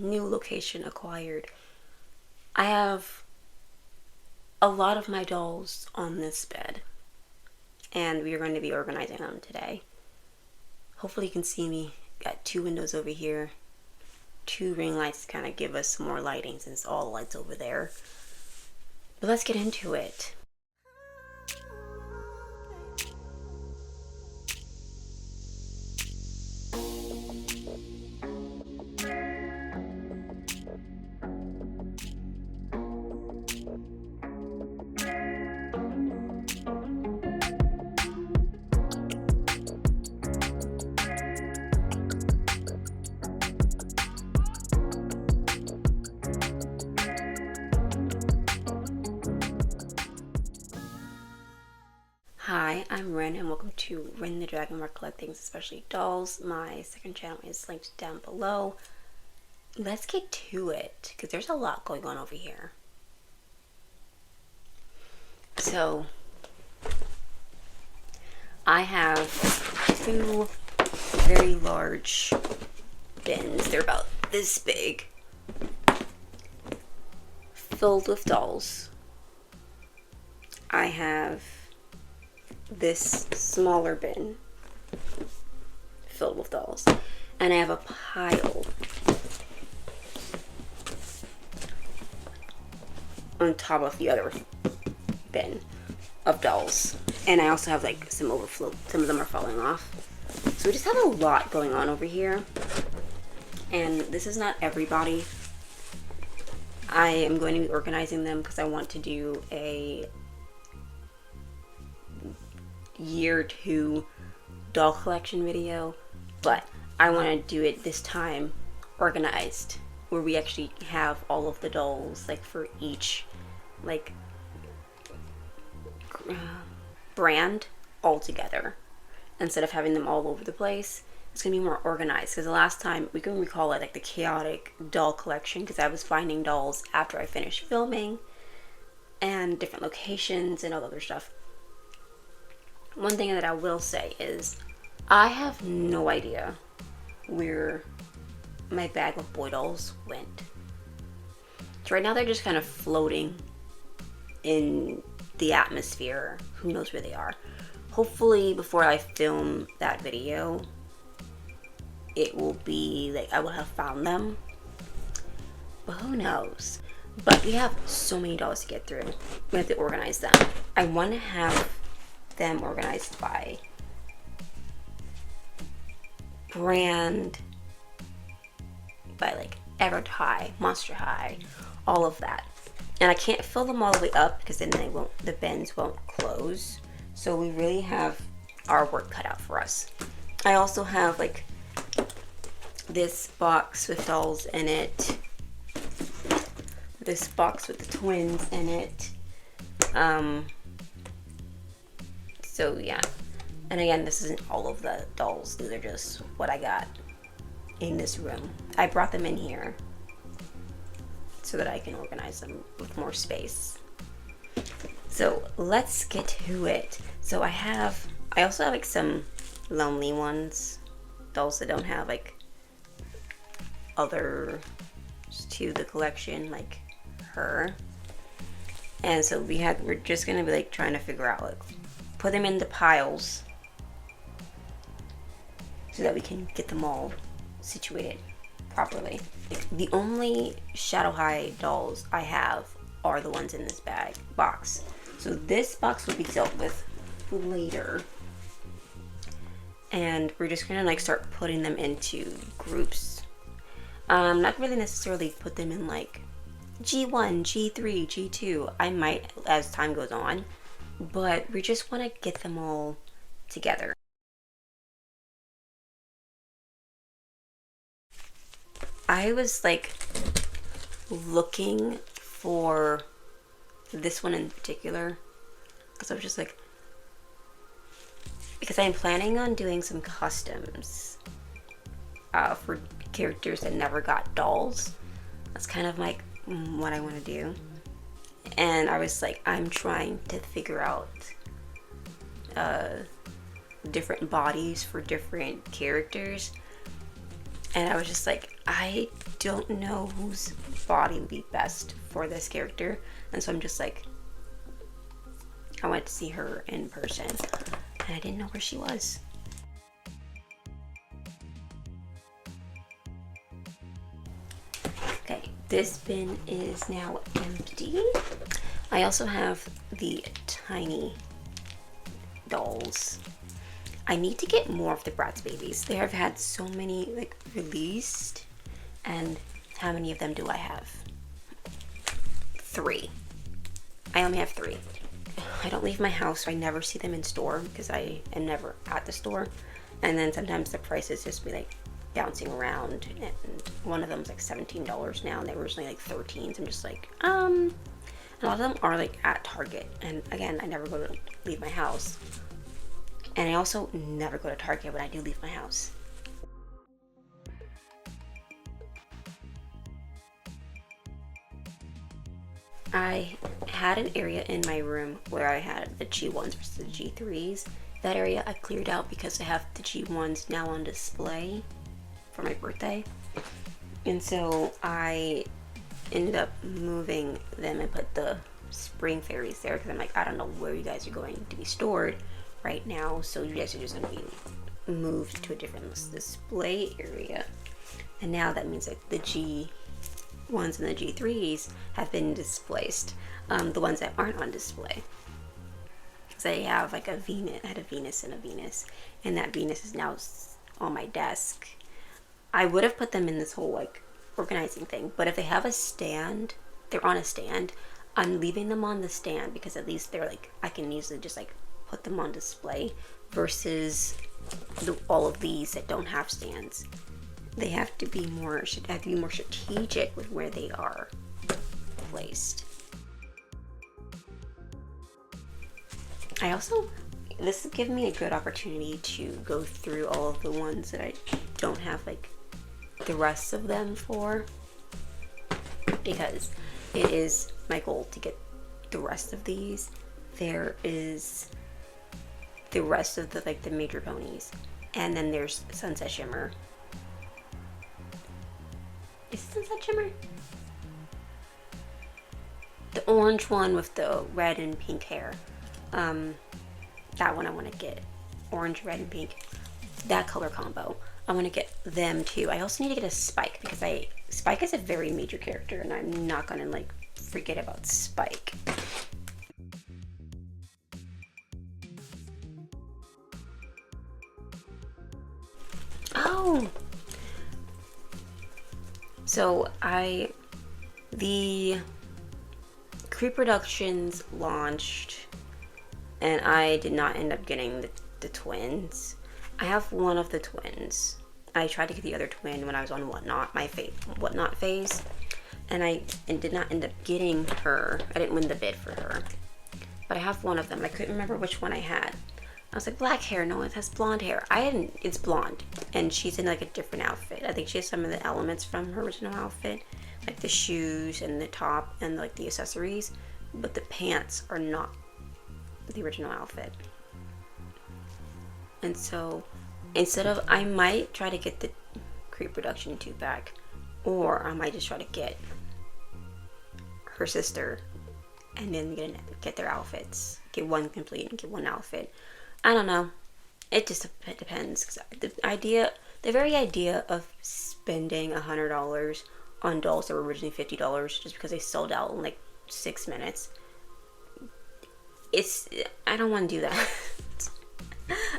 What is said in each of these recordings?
new location acquired. I have a lot of my dolls on this bed, and we are going to be organizing them today. Hopefully you can see me. Got 2 windows over here, 2 ring lights to kind of give us some more lighting since all the lights over there. But let's get into it. Hi, I'm Ryn and welcome to Ryn.the.Dragon, where I collect things, especially dolls. My second channel is linked down below. Let's get to it, because there's a lot going on over here. So, I have 2 very large bins. They're about this big, filled with dolls. I have this smaller bin filled with dolls, and I have a pile on top of the other bin of dolls, and I also have like some overflow. Some of them are falling off, so we just have a lot going on over here, and this is not everybody. I am going to be organizing them because I want to do a year 2 doll collection video, but I want to do it this time organized, where we actually have all of the dolls like for each like brand all together, instead of having them all over the place. It's gonna be more organized, because the last time, we can recall it like the chaotic doll collection, because I was finding dolls after I finished filming and different locations and all the other stuff. One thing that I will say is I have no idea where my bag of boy dolls went. So right now they're just kind of floating in the atmosphere. Who knows where they are? Hopefully before I film that video, it will be like I will have found them. But who knows? But we have so many dolls to get through. We have to organize them. I want to have them organized by brand, by like Everett High, Monster High, all of that. And I can't fill them all the way up because then the bins won't close. So we really have our work cut out for us. I also have like this box with dolls in it, this box with the twins in it. So yeah, and again, this isn't all of the dolls. These are just what I got in this room. I brought them in here so that I can organize them with more space. So let's get to it. So I also have like some lonely ones, dolls that don't have like others to the collection, like her. And so we're just gonna be like trying to figure out, like, put them into piles so that we can get them all situated properly. Like, the only Shadow High dolls I have are the ones in this box. So this box will be dealt with later. And we're just gonna like start putting them into groups. Not really necessarily put them in like G1, G3, G2. I might as time goes on, but we just want to get them all together. I was like looking for this one in particular because I was just like, because I'm planning on doing some customs for characters that never got dolls. That's kind of like what I want to do. And I was like, I'm trying to figure out different bodies for different characters. And I was just like, I don't know whose body would be best for this character, and so I'm just like, I went to see her in person, and I didn't know where she was. Okay, this bin is now empty. I also have the tiny dolls. I need to get more of the Bratz babies. They have had so many like released, and how many of them do I have? 3. I only have 3. I don't leave my house, so I never see them in store because I am never at the store. And then sometimes the prices just be like bouncing around, and one of them's like $17 now, and they were originally like 13. So I'm just like, a lot of them are like at Target, and again, I never go to leave my house. And I also never go to Target when I do leave my house. I had an area in my room where I had the G1s versus the G3s. That area I cleared out because I have the G1s now on display for my birthday. And so I ended up moving them and put the spring fairies there because I'm like, I don't know where you guys are going to be stored right now, so you guys are just going to be moved to a different display area. And now that means like the G1s and the G3s have been displaced, the ones that aren't on display. Because I have like a Venus, I had a Venus and a Venus, and that Venus is now on my desk. I would have put them in this whole like organizing thing, but if they have a stand, they're on a stand, I'm leaving them on the stand because at least they're like, I can easily just like put them on display versus all of these that don't have stands. They have to be more strategic with where they are placed. I also, this has given me a good opportunity to go through all of the ones that I don't have like the rest of them for, because it is my goal to get the rest of these. There is the rest of the like the major ponies, and then there's Sunset Shimmer. Is it Sunset Shimmer? The orange one with the red and pink hair. That one I want to get. Orange, red, and pink. That color combo. I want to get them too. I also need to get a Spike because Spike is a very major character, and I'm not gonna like forget about Spike. Oh! So the Creep Productions launched, and I did not end up getting the twins. I have one of the twins. I tried to get the other twin when I was on Whatnot, my Whatnot phase, and I did not end up getting her. I didn't win the bid for her, but I have one of them. I couldn't remember which one I had. I was like, black hair, no, it has blonde hair. It's blonde, and she's in like a different outfit. I think she has some of the elements from her original outfit, like the shoes and the top and like the accessories, but the pants are not the original outfit. And so I might try to get the Creep Production 2-pack, or I might just try to get her sister and then get their outfits. Get one complete and get one outfit. I don't know. It just depends. Cause the very idea of spending $100 on dolls that were originally $50 just because they sold out in like 6 minutes. I don't want to do that.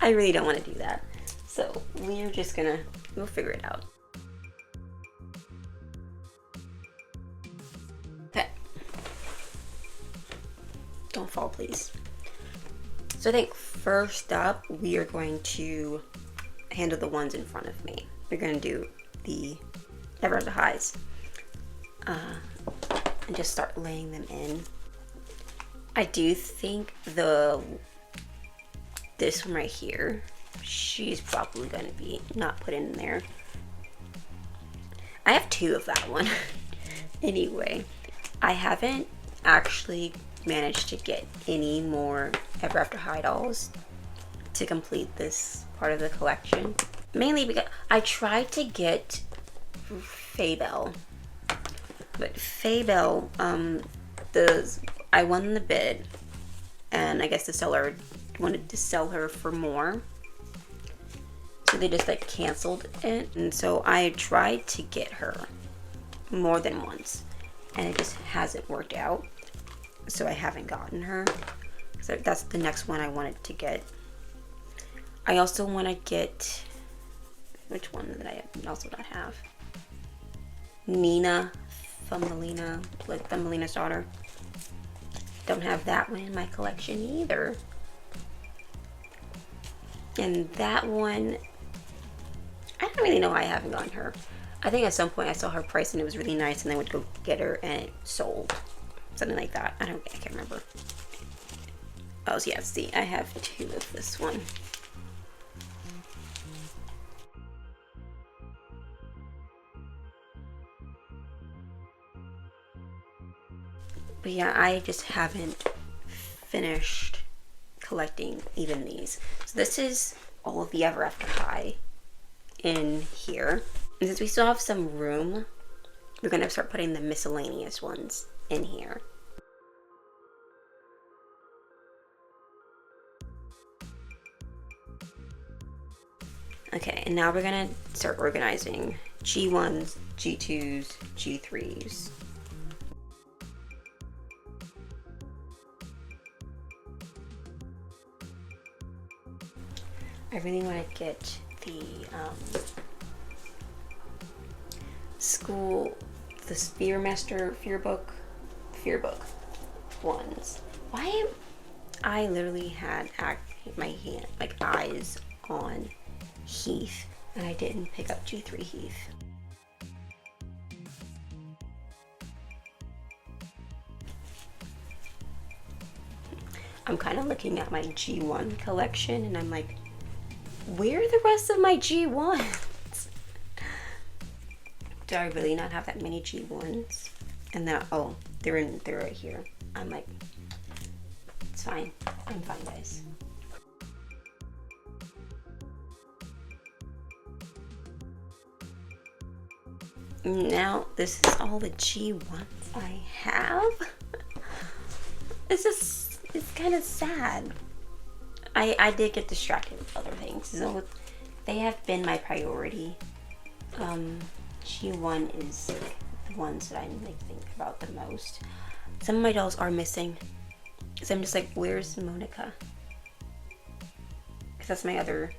I really don't want to do that. So we'll figure it out. Okay. Don't fall, please. So I think first up, we are going to handle the ones in front of me. We're going to do the Never Have the Highs. And just start laying them in. I do think this one right here, she's probably going to be not put in there. I have 2 of that one. Anyway, I haven't actually managed to get any more Ever After High dolls to complete this part of the collection. Mainly because I tried to get Fable. But Fable, I won the bid, and I guess the seller wanted to sell her for more, so they just like canceled it. And so I tried to get her more than once, and it just hasn't worked out. So I haven't gotten her. So that's the next one I wanted to get. I also want to get, which one did I also not have? Nina, Thumbelina, like Thumbelina's daughter. Don't have that one in my collection either. And that one, I don't really know why I haven't gotten her. I think at some point I saw her price and it was really nice, and I went to go get her and it sold. Something like that. I can't remember. Oh yeah, see, I have 2 of this one. But yeah, I just haven't finished collecting even these. So this is all of the Ever After High in here. And since we still have some room, we're gonna start putting the miscellaneous ones in here. Okay, and now we're gonna start organizing G1s, G2s, G3s. I really want to get the the Fear book ones. Why? I literally had my eyes on Heath, and I didn't pick up G3 Heath. I'm kind of looking at my G1 collection, and I'm like, where are the rest of my G1s? Do I really not have that many G1s? And then, oh, they're right here. I'm like, it's fine. I'm fine, guys. Now, this is all the G1s I have. It's kind of sad. I did get distracted with other things, so they have been my priority. G1 is the ones that I think about the most. Some of my dolls are missing, so I'm just like, where's Monica? Because that's my other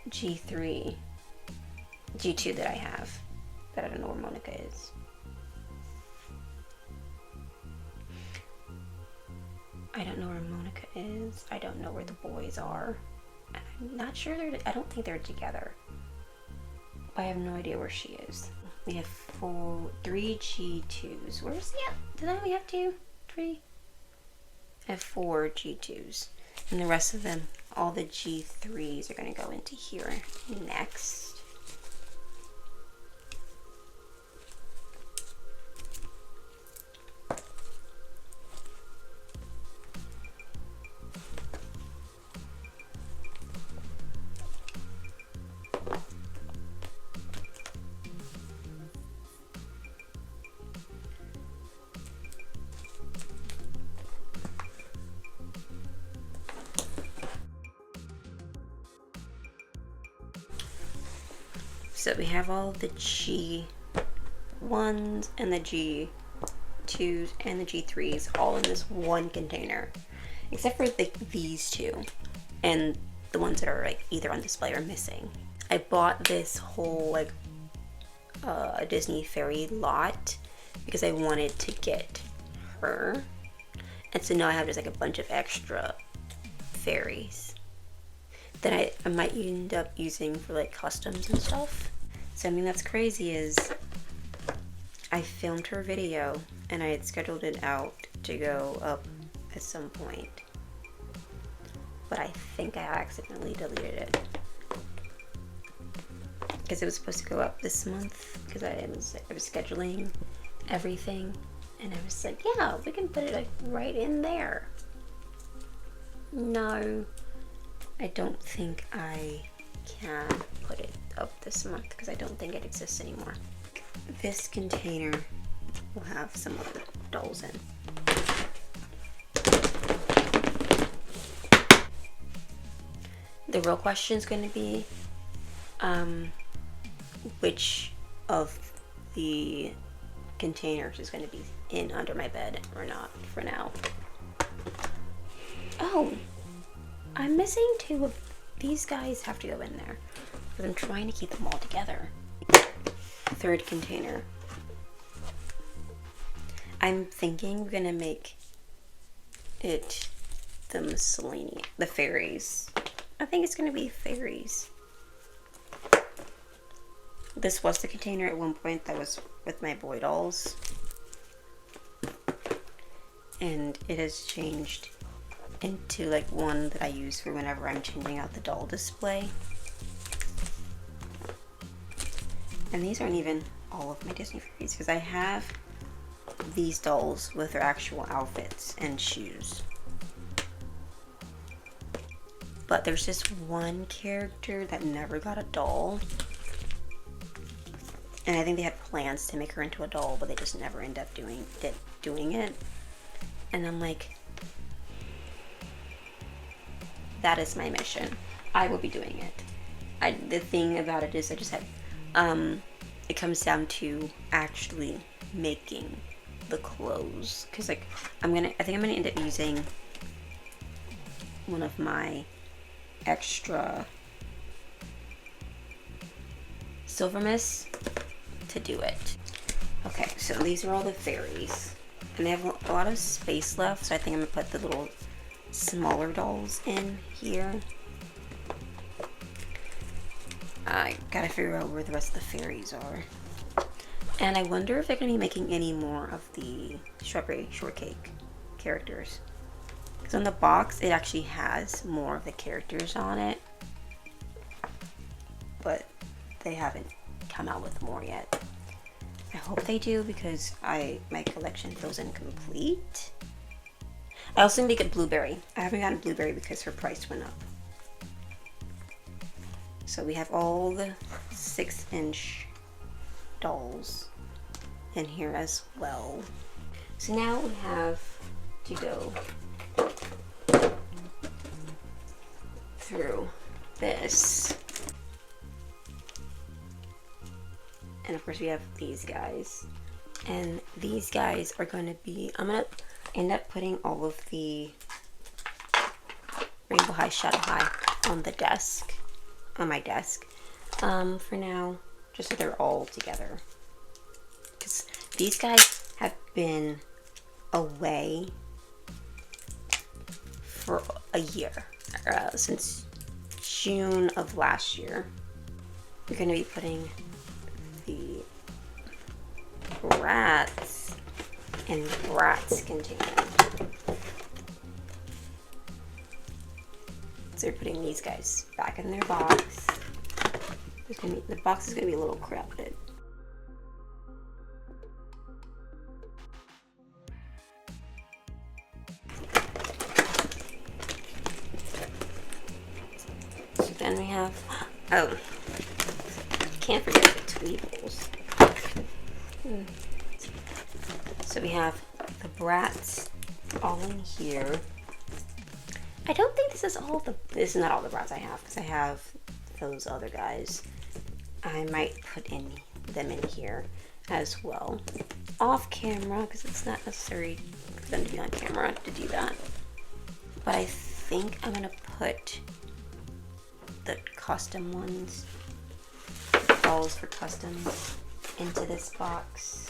G2 that I have, but I don't know where Monica is. I don't know where Monica is. I don't know where the boys are. And I'm not sure I don't think they're together. I have no idea where she is. We have 3 G2s. Where's he at? Did I only have 2? 3? I have 4 G2s. And the rest of them, all the G3s are going to go into here next. So we have all the G1s and the G2s and the G3s all in this one container, except for these 2 and the ones that are like either on display or missing. I bought this whole Disney fairy lot because I wanted to get her, and so now I have just like a bunch of extra fairies that I might end up using for like customs and stuff. Something that's crazy is I filmed her video and I had scheduled it out to go up at some point, but I think I accidentally deleted it because it was supposed to go up this month because I was scheduling everything, and I was like, yeah, we can put it like right in there. No, I don't think I can put it up this month because I don't think it exists anymore. This container will have some other dolls in. The real question is going to be which of the containers is going to be in under my bed or not for now. Oh, I'm missing 2 of these guys. Have to go in there, but I'm trying to keep them all together. 3rd container. I'm thinking we're gonna make it the miscellaneous, the fairies. I think it's gonna be fairies. This was the container at one point that was with my boy dolls, and it has changed into like one that I use for whenever I'm changing out the doll display. And these aren't even all of my Disney fairies because I have these dolls with their actual outfits and shoes. But there's this one character that never got a doll. And I think they had plans to make her into a doll, but they just never end up doing it. And I'm like, that is my mission. I will be doing it. The thing about it is I just had, it comes down to actually making the clothes. Cause like, I think I'm gonna end up using one of my extra silver mist to do it. Okay, so these are all the fairies. And they have a lot of space left, so I think I'm gonna put the little smaller dolls in here. I gotta figure out where the rest of the fairies are. And I wonder if they're gonna be making any more of the strawberry shortcake characters. Because on the box, it actually has more of the characters on it. But they haven't come out with more yet. I hope they do because my collection feels incomplete. I also need to get Blueberry. I haven't gotten Blueberry because her price went up. So we have all the 6-inch dolls in here as well. So now we have to go through this. And of course we have these guys. And these guys are going to be, I'm going to end up putting all of the Rainbow High, Shadow High on the desk, on my desk, for now, just so they're all together. Because these guys have been away for a year, since June of last year. We're going to be putting the Bratz in Bratz container. So we're putting these guys back in their box. The box is going to be a little crowded. So then we have, oh, can't forget the Tweedles. So we have the Bratz all in here. I don't think this is this is not all the Bratz I have, because I have those other guys. I might put them in here as well. Off camera, because it's not necessary for them to be on camera to do that. But I think I'm going to put the custom ones, dolls for customs, into this box.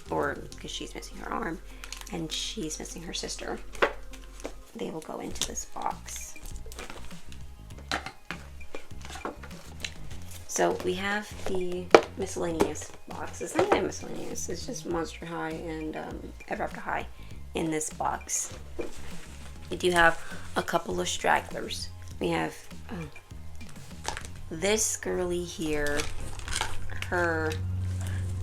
Or, because she's missing her arm and she's missing her sister, they will go into this box. So we have the miscellaneous box. It's not even miscellaneous, it's just Monster High and Ever After High in this box. We do have a couple of stragglers. We have this girly here, her,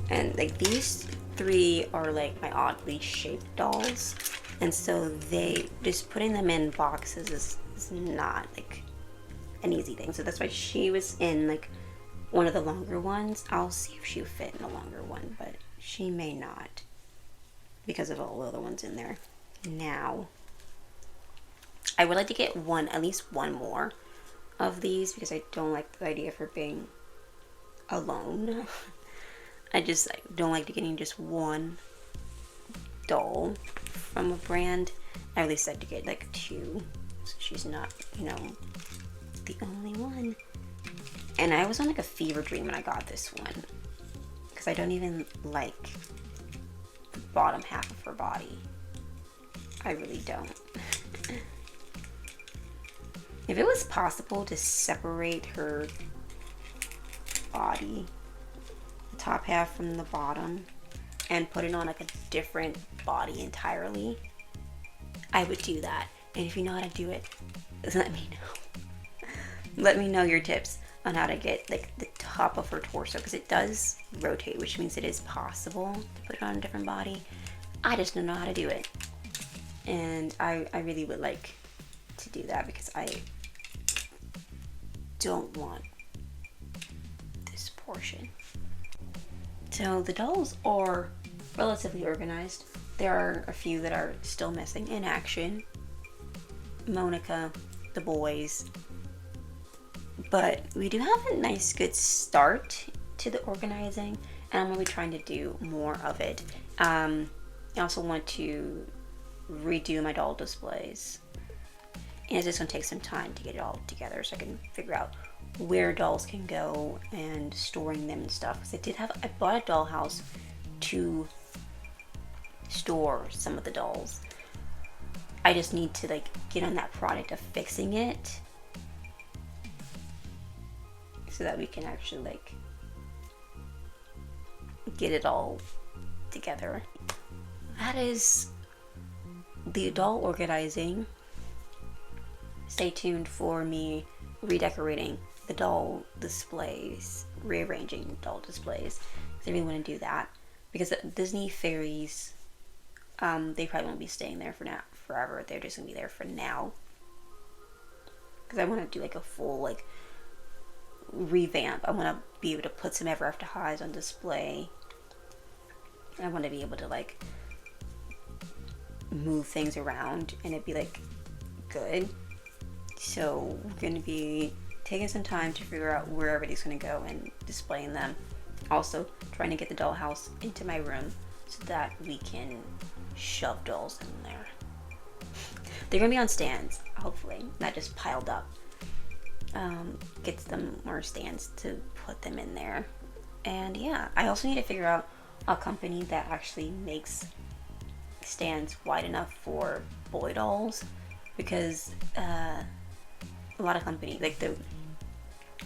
and like these 3 are like my oddly shaped dolls, and so they just putting them in boxes is not like an easy thing. So that's why she was in like one of the longer ones. I'll see if she'll fit in a longer one, but she may not because of all the other ones in there. Now, I would like to get at least one more of these because I don't like the idea of her being alone. I just don't like getting just one doll from a brand. I at least like to get like two, so she's not, the only one. And I was on like a fever dream when I got this one because I don't even like the bottom half of her body. I really don't. If it was possible to separate her body, the top half from the bottom, and put it on like a different body entirely, I would do that. And if you know how to do it, let me know. Let me know your tips on how to get like the top of her torso, because it does rotate, which means it is possible to put it on a different body. I just don't know how to do it. And I really would like to do that because I don't want this portion. So the dolls are relatively organized. There are a few that are still missing in action. Monica, the boys. But we do have a nice good start to the organizing, and I'm really trying to do more of it. I also want to redo my doll displays, and it's just going to take some time to get it all together so I can figure out where dolls can go and storing them and stuff. Because I bought a dollhouse to store some of the dolls. I just need to get on that product of fixing it so that we can actually get it all together. That is the doll organizing. Stay tuned for me redecorating the doll displays, rearranging doll displays. I really want to do that because Disney Fairies, they probably won't be staying there forever. They're just gonna be there for now. Because I want to do a full revamp. I want to be able to put some Ever After Highs on display. I want to be able to move things around and it'd be good. So we're going to be taking some time to figure out where everything's going to go and displaying them. Also trying to get the dollhouse into my room so that we can shove dolls in there. They're going to be on stands, hopefully, not just piled up. Get them more stands to put them in there. And yeah, I also need to figure out a company that actually makes stands wide enough for boy dolls, because a lot of companies, the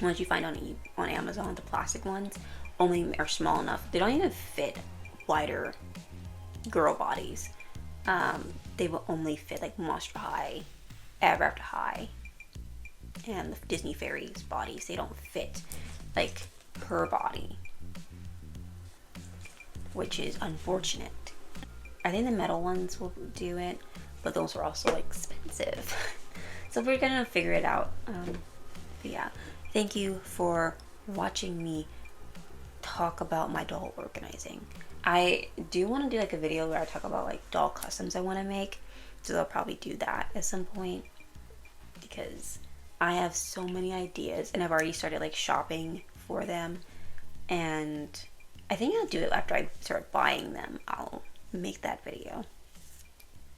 ones you find on Amazon, the plastic ones, only are small enough. They don't even fit wider girl bodies. They will only fit Monster High, Ever After High, and the Disney Fairies bodies. They don't fit her body, which is unfortunate. I think the metal ones will do it, but those are also expensive. So we're gonna figure it out. But yeah, thank you for watching me talk about my doll organizing. I do want to do a video where I talk about doll customs I want to make, so I'll probably do that at some point because I have so many ideas and I've already started shopping for them, and I think I'll do it after I start buying them. I'll make that video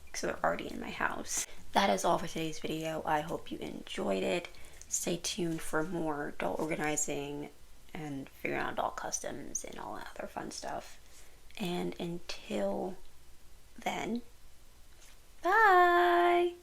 because they're already in my house. That is all for today's video. I hope you enjoyed it. Stay tuned for more doll organizing and figuring out doll customs and all that other fun stuff. And until then, bye!